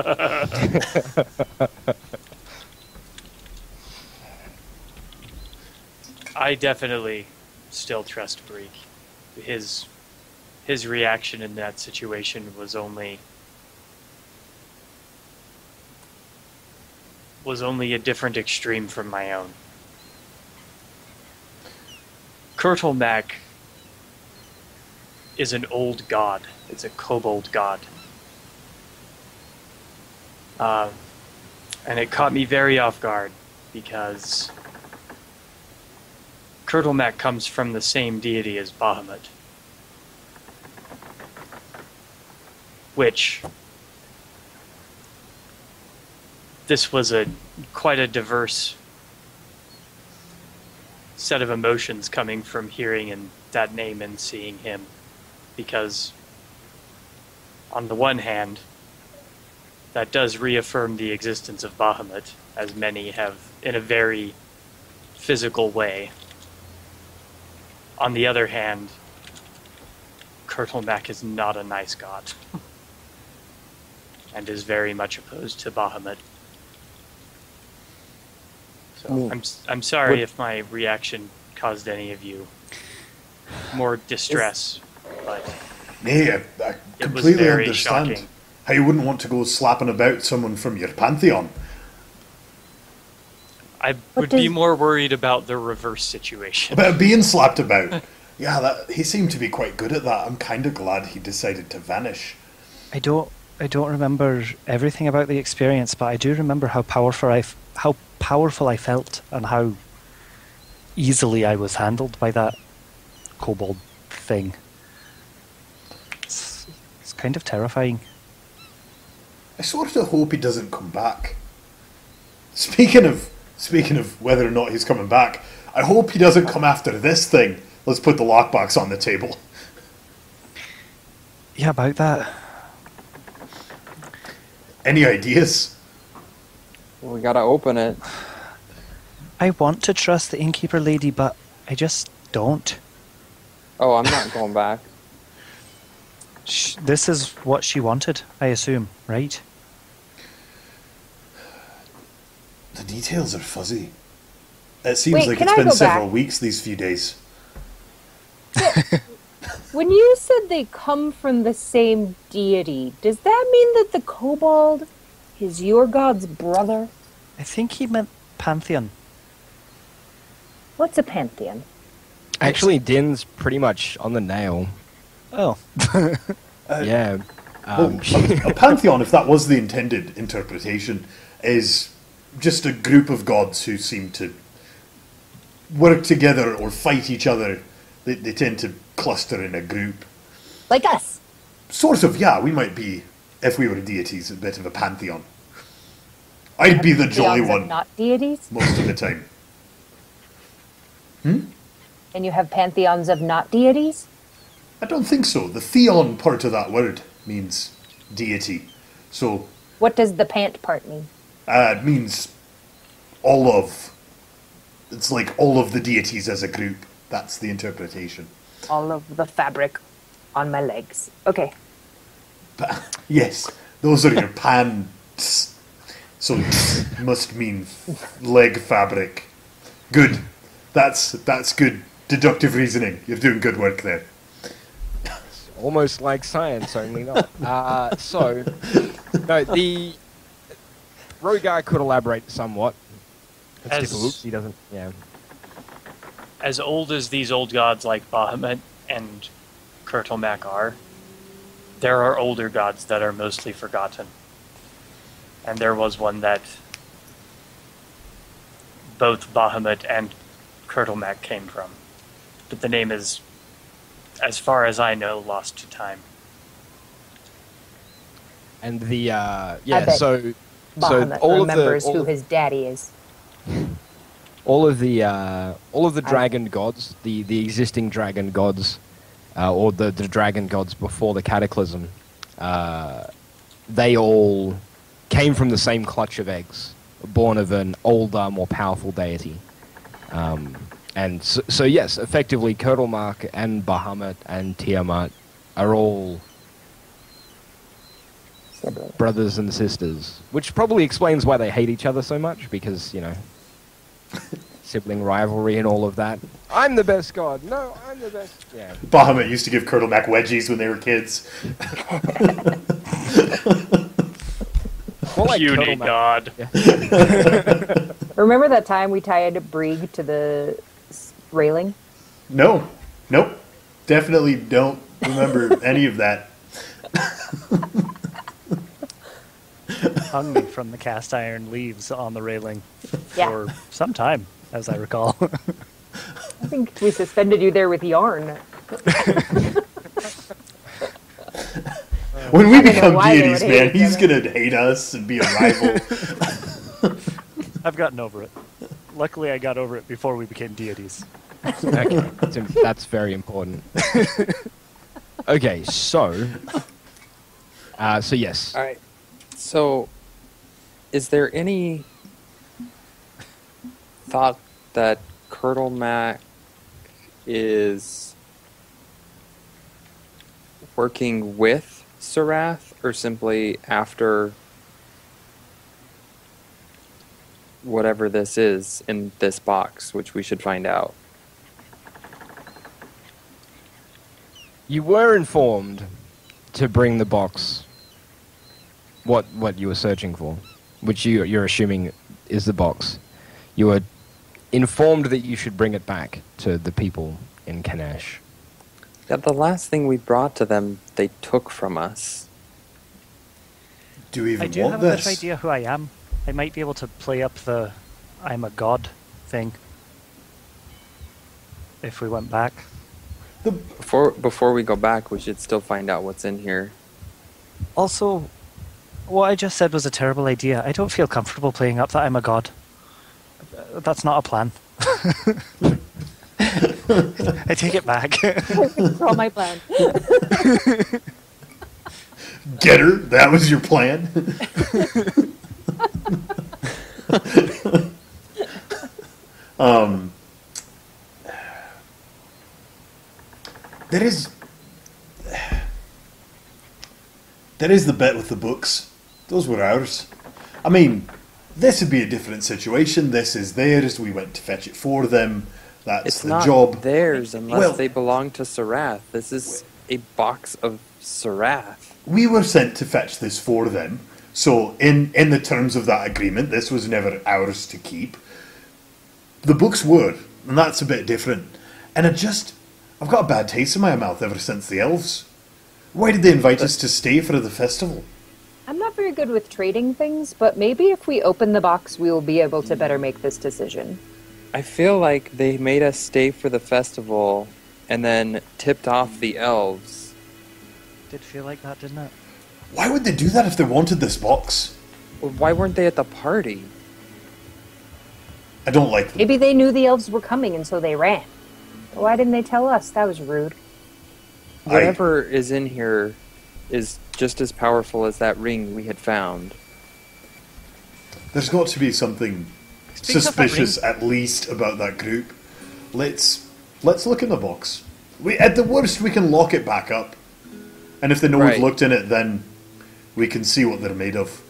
I definitely still trust Breek. His reaction in that situation was only a different extreme from my own. Kurtlemak is an old god. It's a kobold god. And it caught me very off guard because Kurtlemak comes from the same deity as Bahamut, which this was quite a diverse set of emotions coming from hearing that name and seeing him, because on the one hand, that does reaffirm the existence of Bahamut, as many have in a very physical way. On the other hand, Kurtlemak is not a nice god and is very much opposed to Bahamut. So I'm sorry if my reaction caused any of you more distress, but Nay, I it was completely very understand shocking. how you wouldn't want to go slapping about someone from your pantheon. I would be more worried about the reverse situation. About being slapped about. Yeah, he seemed to be quite good at that. I'm kind of glad he decided to vanish. I don't remember everything about the experience, but I do remember how powerful I felt and how easily I was handled by that kobold thing. It's kind of terrifying. I sort of hope he doesn't come back. Speaking of whether or not he's coming back, I hope he doesn't come after this thing. Let's put the lockbox on the table. Yeah, about that. Any ideas? We gotta open it. I want to trust the innkeeper lady, but I just don't. Oh, I'm not going back. This is what she wanted, I assume, right? The details are fuzzy. It seems Wait, like can it's I been go several back? weeks these few days. When you said they come from the same deity, does that mean that the kobold is your god's brother? I think he meant pantheon. What's a pantheon? Actually, Din's pretty much on the nail. Oh. Yeah. Well, a pantheon, if that was the intended interpretation, is just a group of gods who seem to work together or fight each other. They tend to cluster in a group. Like us. Sort of, yeah, we might be, if we were deities, a bit of a pantheon. I'd be the jolly Pantheons of one not deities? most of the time. And you have pantheons of not deities? I don't think so. The theon part of that word means deity. So What does the pant part mean? it means all of. It's like all of the deities as a group. That's the interpretation. All of the fabric on my legs. Okay. Yes, those are your pants. So must mean leg fabric. Good. That's good deductive reasoning. You're doing good work there. Almost like science, only not. So, no, the Rogar could elaborate somewhat. It's As- difficult. He doesn't. Yeah. As old as these old gods like Bahamut and Kurtulmak are, there are older gods that are mostly forgotten. And there was one that both Bahamut and Kurtulmak came from. But the name is, as far as I know, lost to time. And the I yeah. bet So Bahamut all of the remembers all who of- his daddy is. all of the dragon gods, the existing dragon gods, or the dragon gods before the cataclysm, they all came from the same clutch of eggs, born of an older, more powerful deity. And so yes, effectively, Kurtulmak and Bahamut and Tiamat are all brothers and sisters, which probably explains why they hate each other so much, because, you know, sibling rivalry and all of that. I'm the best god. No, I'm the best. Yeah. Bahamut used to give Kurtulmak wedgies when they were kids. More like Puny Kurtulmak. god. Yeah. Remember that time we tied Brieg to the railing? No. Nope. Definitely don't remember any of that. Hung me from the cast iron leaves on the railing Yeah. for some time, as I recall. I think we suspended you there with yarn. When we I don't know become why they deities, would hate man, each he's other. gonna hate us and be a rival. I've gotten over it. Luckily, I got over it before we became deities. Okay, that's very important. Okay, so yes, All right. So, is there any thought that Kurtulmak is working with Sarath, or simply after whatever this is in this box, which we should find out? you were informed to bring the box. What you were searching for, which you're assuming is the box. You were informed that you should bring it back to the people in Kanash. Yeah, the last thing we brought to them, they took from us. Do we even I do want have a this? better idea who I am. I might be able to play up the I'm a god thing if we went back. Before we go back, we should still find out what's in here. Also, what I just said was a terrible idea. I don't feel comfortable playing up that I'm a god. That's not a plan. I take it back. For all my plan. Get her? That was your plan? There is the bet with the books. Those were ours. I mean, this would be a different situation. This is theirs. We went to fetch it for them. That's It's the not job. theirs unless Well- they belong to Sarath. This is a box of Sarath. We were sent to fetch this for them. So in the terms of that agreement, this was never ours to keep. The books were, and that's a bit different. And I've got a bad taste in my mouth ever since the elves. Why did they invite us to stay for the festival? I'm not very good with trading things, but maybe if we open the box, we will be able to better make this decision. I feel like they made us stay for the festival and then tipped off the elves. Did feel like that, didn't it? Why would they do that if they wanted this box? Well, why weren't they at the party? I don't like them. Maybe they knew the elves were coming and so they ran. Why didn't they tell us? That was rude. Whatever is in here is just as powerful as that ring we had found. There's got to be something Speaking of that suspicious, at least, about that group. Let's look in the box. At the worst, we can lock it back up, and if they know Right. we've looked in it, then we can see what they're made of,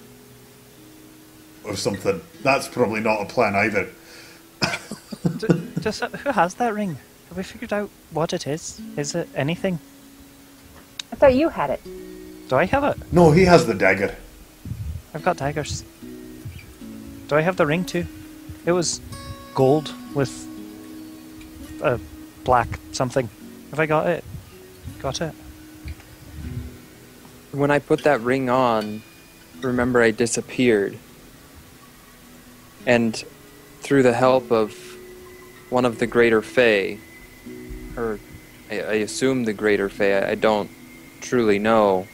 or something. That's probably not a plan either. Who has that ring? Have we figured out what it is? Is it anything? I thought you had it. Do I have it? No, he has the dagger. I've got daggers. Do I have the ring too? It was gold with a black something. Have I got it? Got it? When I put that ring on, remember I disappeared. And through the help of one of the Greater Fae, or I assume the Greater Fae, I don't truly know,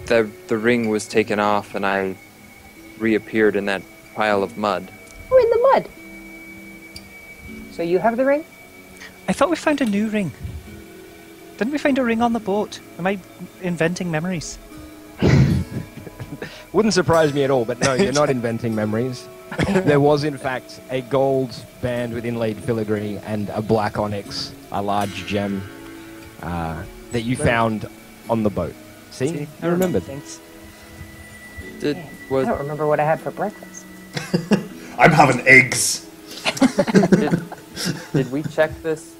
the ring was taken off and I reappeared in that pile of mud. We're in the mud. So you have the ring? I thought we found a new ring. Didn't we find a ring on the boat? Am I inventing memories? Wouldn't surprise me at all, but no, you're not inventing memories. There was, in fact, a gold band with inlaid filigree and a black onyx, a large gem, that you found on the boat. See? I remembered. Thanks. I don't remember what I had for breakfast. I'm having eggs. Did we check this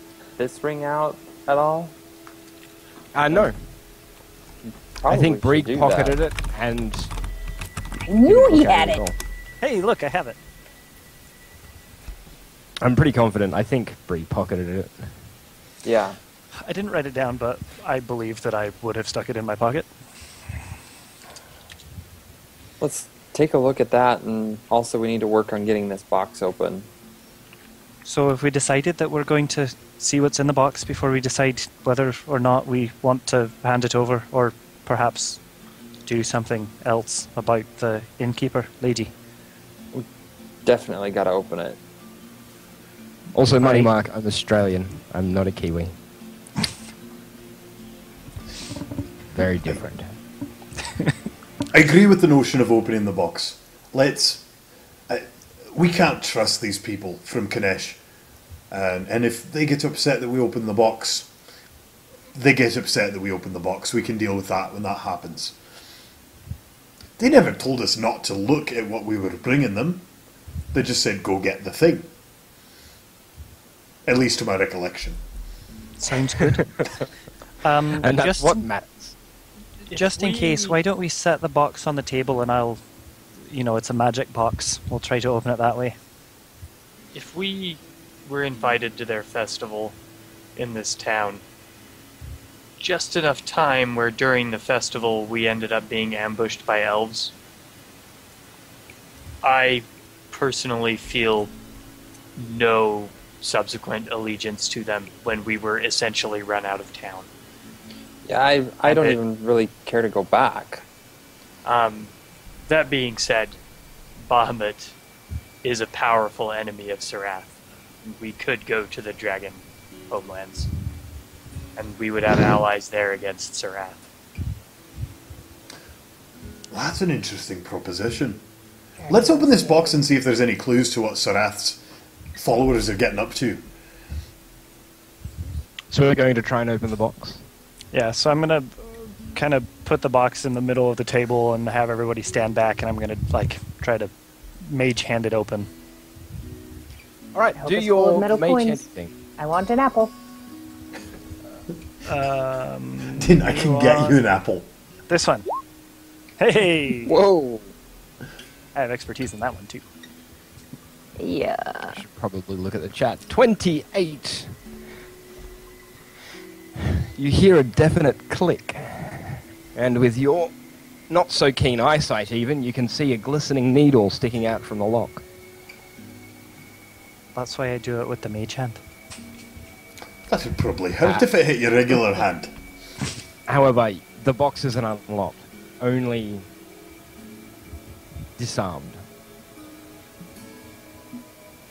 ring out at all? No. I think Probably Bree should do pocketed that. it, and... I knew he Okay, had it. cool. Hey, look, I have it. I'm pretty confident. I think Bree pocketed it. Yeah. I didn't write it down, but I believe that I would have stuck it in my pocket. Let's take a look at that, and also we need to work on getting this box open. So have we decided that we're going to see what's in the box before we decide whether or not we want to hand it over, or perhaps do something else about the innkeeper lady? Definitely got to open it. Also, Money Right. Mark, I'm Australian. I'm not a Kiwi. Very different. I agree with the notion of opening the box. We can't trust these people from Kanesh. And if they get upset that we open the box, they get upset that we open the box. We can deal with that when that happens. They never told us not to look at what we were bringing them. They just said, go get the thing. At least to my recollection. Sounds good. And that's just what matters. just in case, why don't we set the box on the table and I'll, it's a magic box. We'll try to open it that way. If we were invited to their festival in this town, just enough time where during the festival we ended up being ambushed by elves, I personally feel no subsequent allegiance to them when we were essentially run out of town. Yeah, I don't even really care to go back. That being said, Bahamut is a powerful enemy of Sarath. We could go to the Dragon homelands, and we would have allies there against Sarath. That's an interesting proposition. Let's open this box and see if there's any clues to what Sarath's followers are getting up to. So we're going to try and open the box. Yeah, so I'm going to kind of put the box in the middle of the table and have everybody stand back, and I'm going to, try to mage hand it open. All right, hope do it's full of your metal mage coins. hand thing. I want an apple. Then I can get you an apple. This one. Hey! Whoa! I have expertise in that one, too. Yeah. Should probably look at the chat. 28. You hear a definite click, and with your not so keen eyesight even, you can see a glistening needle sticking out from the lock. That's why I do it with the mage hand. That would probably hurt if it hit your regular hand. However, the box isn't unlocked, only disarmed.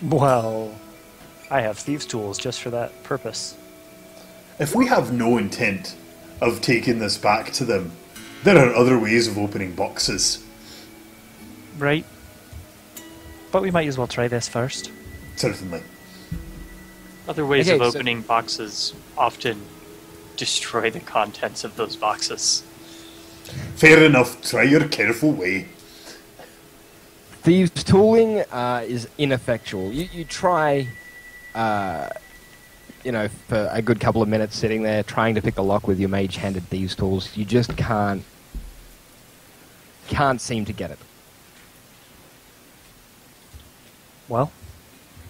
Well, I have thieves' tools just for that purpose. If we have no intent of taking this back to them. There are other ways of opening boxes. Right. But we might as well try this first. Certainly. Other ways Okay, of so- opening boxes often destroy the contents of those boxes. Fair enough. Try your careful way. Thieves' tooling is ineffectual. You try, for a good couple of minutes sitting there trying to pick the lock with your mage-handed thieves' tools. You just can't seem to get it. Well,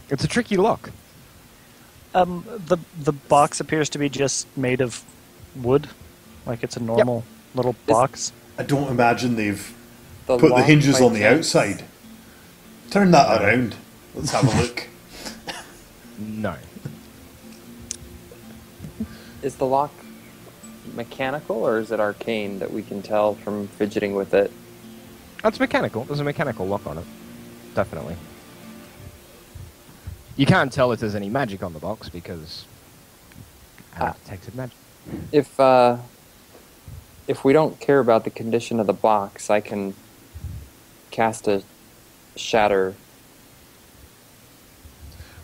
It's a tricky lock. the box appears to be just made of wood, like it's a normal little box. I don't imagine they've The put the lock hinges by on the chance- outside. Turn that around. Let's have a look. No. Is the lock mechanical or is it arcane that we can tell from fidgeting with it? That's mechanical. There's a mechanical lock on it. Definitely. You can't tell if there's any magic on the box because I haven't detected magic. If we don't care about the condition of the box, I can cast a shatter.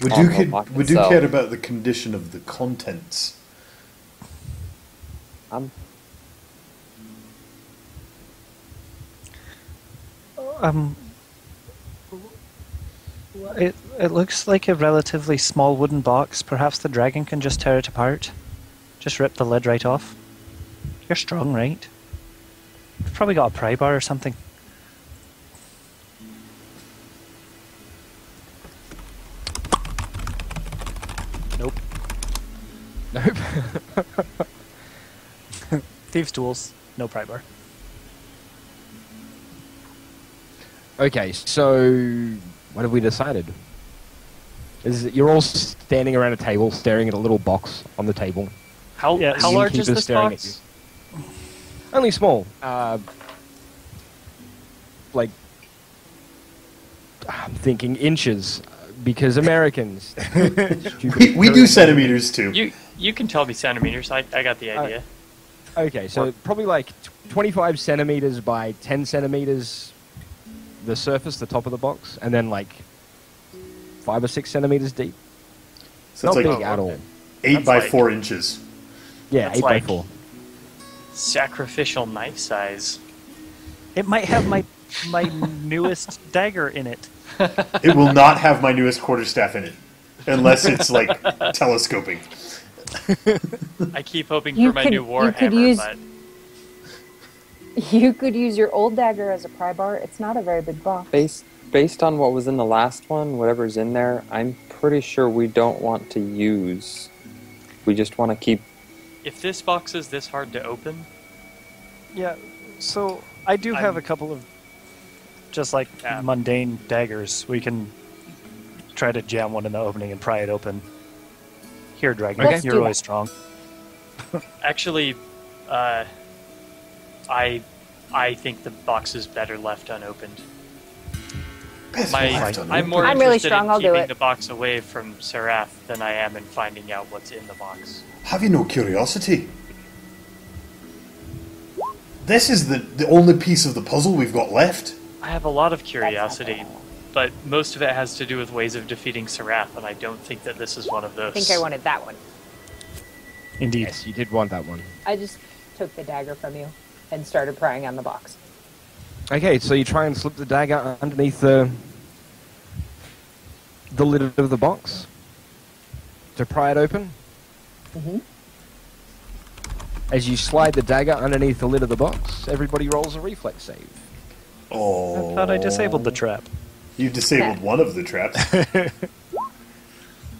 We On do, the lock we do itself. care about the condition of the contents. I'm It looks like a relatively small wooden box. Perhaps the dragon can just tear it apart. Just rip the lid right off. You're strong, right? You've probably got a pry bar or something. Nope. Nope. Thieves' tools. No pry bar. Okay, so what have we decided? You're all standing around a table, staring at a little box on the table. How large is Innkeeper's this staring at box? Only small. Like, I'm thinking inches, because Americans. We do centimeters too. You can tell me centimeters. I got the idea. Okay, so probably like 25 centimeters by 10 centimeters, the surface, the top of the box, and then like 5 or 6 centimeters deep. So it's Not like big at all. 8 That's by like- 4 inches. Yeah, That's 8 by like- 4. Sacrificial knife size. It might have my newest dagger in it. It will not have my newest quarterstaff in it, unless it's like telescoping. I keep hoping You for my could- new you could warhammer, use- but You could use your old dagger as a pry bar. It's not a very big box. based on what was in the last one, whatever's in there. I'm pretty sure we don't want to use. We just want to keep. if this box is this hard to open, Yeah, so I do have a couple of just like Yeah. mundane daggers. We can try to jam one in the opening and pry it open. Here, dragon, Let's you're do always that. strong. actually, I think the box is better left unopened. Best My, left unopened. I'm more I'm really interested strong, in I'll do keeping it. the box away from Seraph than I am in finding out what's in the box. Have you no curiosity? This is the only piece of the puzzle we've got left. I have a lot of curiosity, but most of it has to do with ways of defeating Seraph, and I don't think that this is one of those. I think I wanted that one. Indeed. Yes, you did want that one. I just took the dagger from you and started prying on the box. Okay, so you try and slip the dagger underneath the lid of the box to pry it open. Mhm. As you slide the dagger underneath the lid of the box, everybody rolls a reflex save. Oh. I thought I disabled the trap. You disabled one of the traps.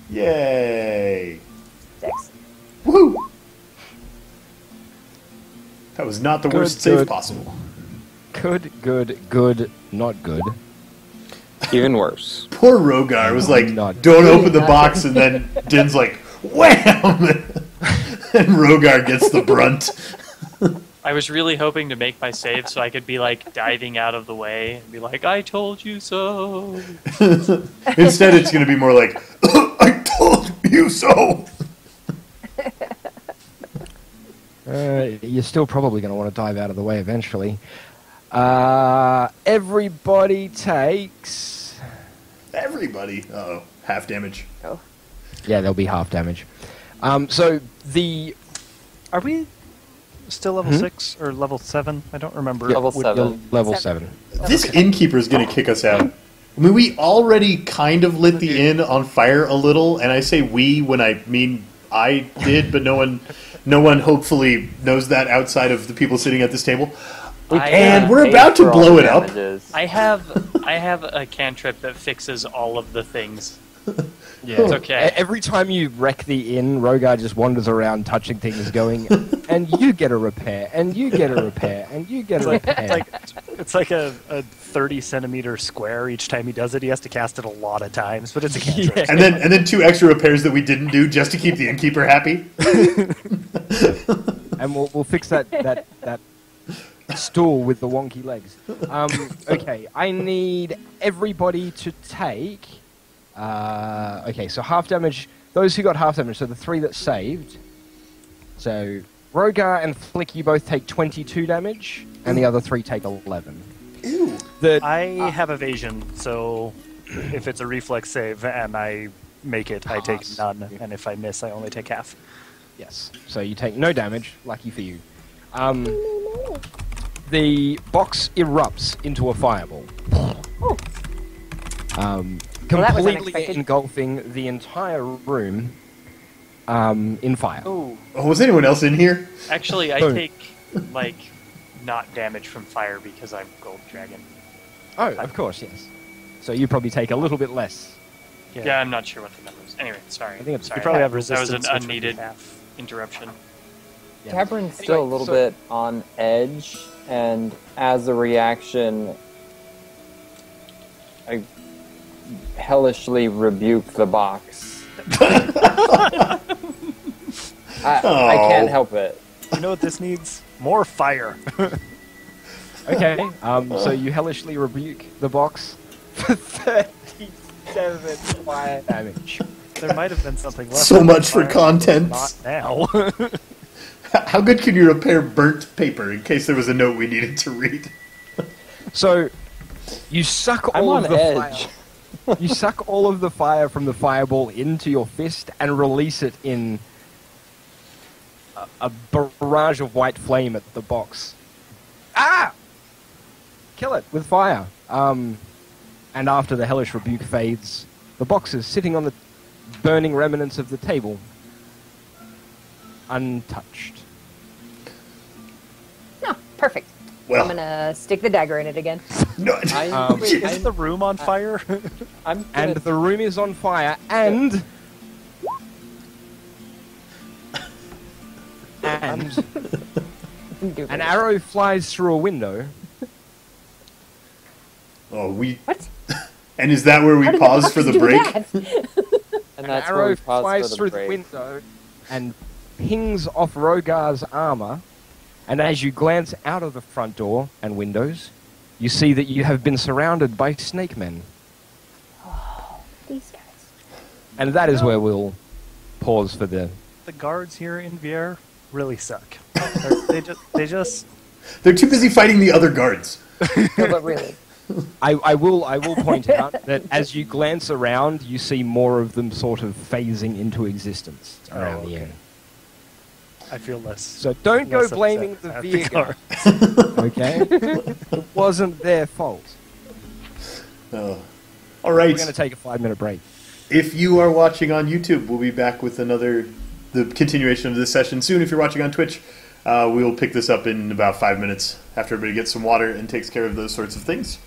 Yay! 6. Woo! That was not the Good, worst save good. possible. Good, not good. Even worse. Poor Rogar was like, Not- don't open the box, and then Din's like, wham! And Rogar gets the brunt. I was really hoping to make my save so I could be like diving out of the way and be like, "I told you so." Instead, it's going to be more like, I told you so! You're still probably going to want to dive out of the way eventually. Everybody takes... Everybody. Uh-oh. Half damage. Oh. Yeah, there'll be half damage. So the... Are we still level 6 or level 7? I don't remember. Level Would- 7. Level 7. This innkeeper is going to kick us out. I mean, we already kind of lit the inn on fire a little, and I say we when I mean I did, but no one hopefully knows that outside of the people sitting at this table. And we're about to blow it up. I have a cantrip that fixes all of the things. Yeah. It's okay. Every time you wreck the inn, Rogar just wanders around touching things going, and you get a repair, and you get a repair, and you get a repair. It's like a 30-centimeter square each time he does it. He has to cast it a lot of times, but it's a cantrip. Yeah. And then 2 extra repairs that we didn't do just to keep the innkeeper happy. And we'll fix that stool with the wonky legs. Okay, I need everybody to take... okay, so half damage. Those who got half damage, so the 3 that saved. So Rogar and Flick, you both take 22 damage, and the other 3 take 11. Ew. I have evasion, so if it's a reflex save and I make it, I take none, and if I miss, I only take half. Yes, so you take no damage, lucky for you. The box erupts into a fireball. Oh. Well, that was Completely unexpected. engulfing the entire room in fire. Oh, Oh, was anyone else in here? actually, I Oh. take not damage from fire because I'm Gold Dragon. Oh, of course, yes. So you probably take a little bit less. Yeah, I'm not sure what the number is. Anyway, sorry. I think it's- sorry. You probably have That was resistance. an which would be unneeded half. interruption. Yeah. Tabern's still a Anyway, little so- bit on edge, and as a reaction, I hellishly rebuke the box. I Oh. can't help it. You know what this needs? More fire. Okay, so you hellishly rebuke the box for 37 fire damage. There might have been something left. So on much the for fire, content. Not now. How good can you repair burnt paper in case there was a note we needed to read? So you suck I'm all on of the edge. fire. You suck all of the fire from the fireball into your fist and release it in a barrage of white flame at the box. Ah! Kill it with fire. And after the hellish rebuke fades, the box is sitting on the burning remnants of the table, untouched. No, perfect. Well, I'm gonna stick the dagger in it again. no, Is the room on fire? I'm And gonna, the room is on fire, and Do an this. arrow flies through a window. oh, What? and is that where we How did pause box for the do break? that? and An that's where arrow we pause flies for the through break. the window and pings off Rogar's armor. And as you glance out of the front door and windows, you see that you have been surrounded by snake men. These guys. And that is where we'll pause for the... The guards here in Vier really suck. They just They're too busy fighting the other guards. No, but really. I will point out that as you glance around, you see more of them sort of phasing into existence around the inn. I feel less. So don't go less blaming upset the at Vier guards. okay? It wasn't their fault. Oh. All right. We're going to take a 5-minute break. If you are watching on YouTube, we'll be back with the continuation of this session soon. If you're watching on Twitch, we'll pick this up in about 5 minutes after everybody gets some water and takes care of those sorts of things.